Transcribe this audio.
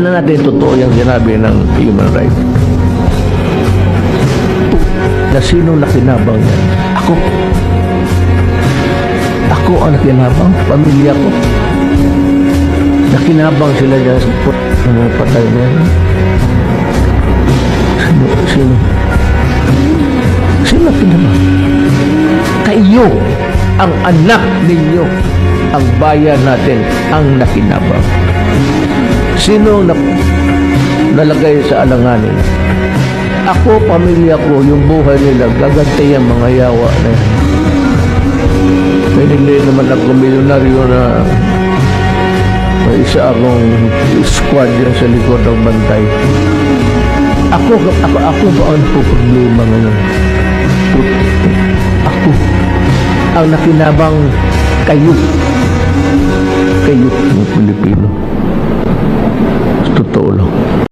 na natin totoo yung sinabi ng human rights. Na sino nakinabang yan? Ako. Ako ang nakinabang. Pamilya ko. Nakinabang sila dyan sa patay na yan. Sino? Sino nakinabang? Kayo, ang anak ninyo, ang bayan natin, ang nakinabang. Sino nalagay sa alanganin? Ako, pamilya ko, yung buhay nila, gagantay ang mga yawa na yan. Hindi naman ako milyonaryo na may isa akong squad yan sa likod ng bantay. Ako ba ang problema ngayon? Ako ang nakinabang kayo mga Pilipino.